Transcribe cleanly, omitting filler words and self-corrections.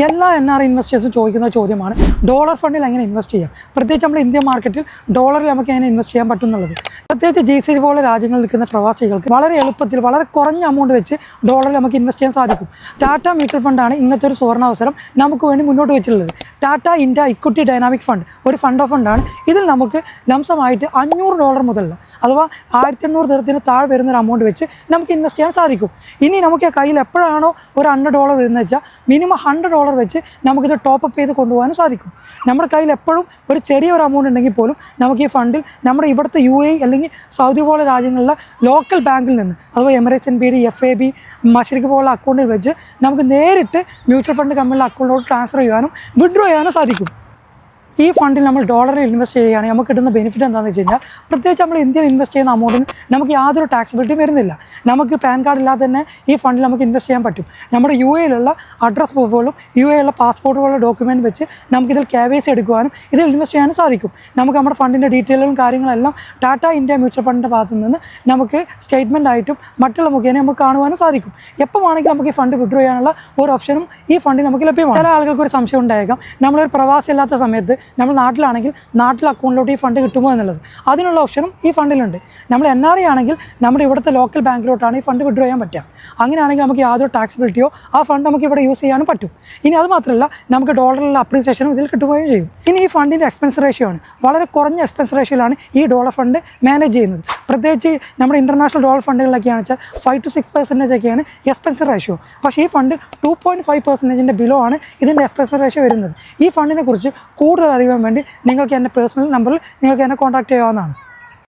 എല്ലാ NRI ഇൻവെസ്റ്റേഴ്സും ചോദിക്കുന്ന ചോദ്യമാണ് ഡോളർ ഫണ്ടിൽ എങ്ങനെ ഇൻവെസ്റ്റ് ചെയ്യാം, പ്രത്യേകിച്ച് നമ്മുടെ ഇന്ത്യൻ മാർക്കറ്റിൽ ഡോളറിൽ നമുക്ക് എങ്ങനെ ഇൻവെസ്റ്റ് ചെയ്യാൻ പറ്റും എന്നുള്ളത്. പ്രത്യേകിച്ച് GCC പോലെ രാജ്യങ്ങളിൽ നിൽക്കുന്ന പ്രവാസികൾക്ക് വളരെ എളുപ്പത്തിൽ വളരെ കുറഞ്ഞ എമൗണ്ട് വെച്ച് ഡോളറിൽ നമുക്ക് ഇൻവെസ്റ്റ് ചെയ്യാൻ സാധിക്കും. ടാറ്റ മ്യൂച്വൽ ഫണ്ടാണ് ഇങ്ങനത്തെ ഒരു സുവർണാവസരം നമുക്ക് വേണ്ടി മുന്നോട്ട് വെച്ചിട്ടുള്ളത്. Tata India equity dynamic fund ഒരു ഫണ്ട് ഓഫ് ഫണ്ടാണ്. ഇതിൽ നമുക്ക് ലംസമായിട്ട് $500 മുതലുള്ള അഥവാ 1800 ദിർഹത്തിന് താഴെ വരുന്ന ഒരു എമൗണ്ട് വെച്ച് നമുക്ക് ഇൻവെസ്റ്റ് ചെയ്യാൻ സാധിക്കും. ഇനി നമുക്ക് കയ്യിൽ എപ്പോഴാണോ ഒരു $100 വരുന്നത് വെച്ചാൽ മിനിമം $100 വെച്ച് നമുക്കിത് ടോപ്പ് ചെയ്ത് കൊണ്ടുപോകാനും സാധിക്കും. നമ്മുടെ കയ്യിൽ എപ്പോഴും ഒരു ചെറിയൊരു എമൗണ്ട് ഉണ്ടെങ്കിൽ പോലും നമുക്ക് ഈ ഫണ്ടിൽ നമ്മുടെ ഇവിടുത്തെ UAE അല്ലെങ്കിൽ സൗദി പോലെ രാജ്യങ്ങളിലെ ലോക്കൽ ബാങ്കിൽ നിന്ന് അഥവാ എമിറേറ്റ്സ് NBD FAB മഷരിക്ക് പോലുള്ള അക്കൗണ്ടിൽ വെച്ച് നമുക്ക് നേരിട്ട് മ്യൂച്വൽ ഫണ്ട് കമ്പനിയിലെ അക്കൗണ്ടിലോട്ട് ട്രാൻസ്ഫർ ചെയ്യാനും വിഡ്രോ ചെയ്യാനും സാധിക്കും. ഈ ഫണ്ടിൽ നമ്മൾ ഡോളറിൽ ഇൻവെസ്റ്റ് ചെയ്യുകയാണെങ്കിൽ നമുക്ക് കിട്ടുന്ന ബെനിഫിറ്റ് എന്താണെന്ന് വെച്ച് കഴിഞ്ഞാൽ പ്രത്യേകിച്ച് നമ്മൾ ഇന്ത്യയിൽ ഇൻവെസ്റ്റ് ചെയ്യുന്ന അമൗണ്ടിന് നമുക്ക് യാതൊരു ടാക്സിബിലിറ്റിയും വരുന്നില്ല. നമുക്ക് പാൻ കാർഡ് ഇല്ലാതെ തന്നെ ഈ ഫണ്ടിൽ നമുക്ക് ഇൻവെസ്റ്റ് ചെയ്യാൻ പറ്റും. നമ്മുടെ UAEയിലുള്ള അഡ്രസ് പ്രൂഫുകളും UAEയിലുള്ള പാസ്പോർട്ടുകളുടെ ഡോക്യുമെൻറ്റ് വെച്ച് നമുക്കിതിൽ KYC എടുക്കുവാനും ഇതിൽ ഇൻവെസ്റ്റ് ചെയ്യാനും സാധിക്കും. നമുക്ക് നമ്മുടെ ഫണ്ടിൻ്റെ ഡീറ്റെയിലും കാര്യങ്ങളെല്ലാം ടാറ്റ ഇന്ത്യ മ്യൂച്വൽ ഫണ്ടിൻ്റെ ഭാഗത്തു നിന്ന് നമുക്ക് സ്റ്റേറ്റ്മെൻ്റ് ആയിട്ടും മറ്റുള്ള മുഖേന നമുക്ക് കാണുവാനും സാധിക്കും. എപ്പോൾ വേണമെങ്കിലും നമുക്ക് ഈ ഫണ്ട് വിഡ്രോ ചെയ്യാനുള്ള ഒരു ഓപ്ഷനും ഈ ഫണ്ടിൽ നമുക്ക് ലഭ്യമാണ്. ചില ആളുകൾക്ക് ഒരു സംശയം ഉണ്ടായേക്കാം, നമ്മളൊരു പ്രവാസി അല്ലാത്ത സമയത്ത് നമ്മൾ നാട്ടിലാണെങ്കിൽ നാട്ടിൽ അക്കൗണ്ടിലോട്ട് ഈ ഫണ്ട് കിട്ടുമോ എന്നുള്ളത്. അതിനുള്ള ഓപ്ഷനും ഈ ഫണ്ടിലുണ്ട്. നമ്മൾ NRI ആണെങ്കിൽ നമ്മുടെ ഇവിടുത്തെ ലോക്കൽ ബാങ്കിലോട്ടാണ് ഈ ഫണ്ട് വിഡ്രോ ചെയ്യാൻ പറ്റുക. അങ്ങനെയാണെങ്കിൽ നമുക്ക് യാതൊരു ടാക്സിബിലിറ്റിയോ ആ ഫണ്ട് നമുക്ക് ഇവിടെ യൂസ് ചെയ്യാനും പറ്റും. ഇനി അത് മാത്രമല്ല നമുക്ക് ഡോളറിലുള്ള അപ്രീസിയേഷനും ഇതിൽ കിട്ടുകയും ചെയ്യും. ഇനി ഈ ഫണ്ടിൻ്റെ എക്സ്പെൻസ് റേഷ്യോ ആണ്. വളരെ കുറഞ്ഞ എക്സ്പെൻസ് റേഷ്യോയിലാണ് ഈ ഡോളർ ഫണ്ട് മാനേജ് ചെയ്യുന്നത്. പ്രത്യേകിച്ച് നമ്മുടെ ഇൻ്റർനാഷണൽ ഡോളർ ഫണ്ടുകളിലൊക്കെയാണ് വെച്ചാൽ 5 to 6% ഒക്കെയാണ് എക്സ്പെൻസ് റേഷ്യോ. പക്ഷേ ഈ ഫണ്ട് 2.5% ബിലോ ആണ് ഇതിൻ്റെ എക്സ്പെൻസ് റേഷ്യോ വരുന്നത്. ഈ ഫണ്ടിനെ കുറിച്ച് കൂടുതൽ അറിയാൻ വേണ്ടി നിങ്ങൾക്ക് എൻ്റെ പേഴ്സണൽ നമ്പറിൽ നിങ്ങൾക്ക് എന്നെ കോൺടാക്ട് ചെയ്യാവുന്നതാണ്.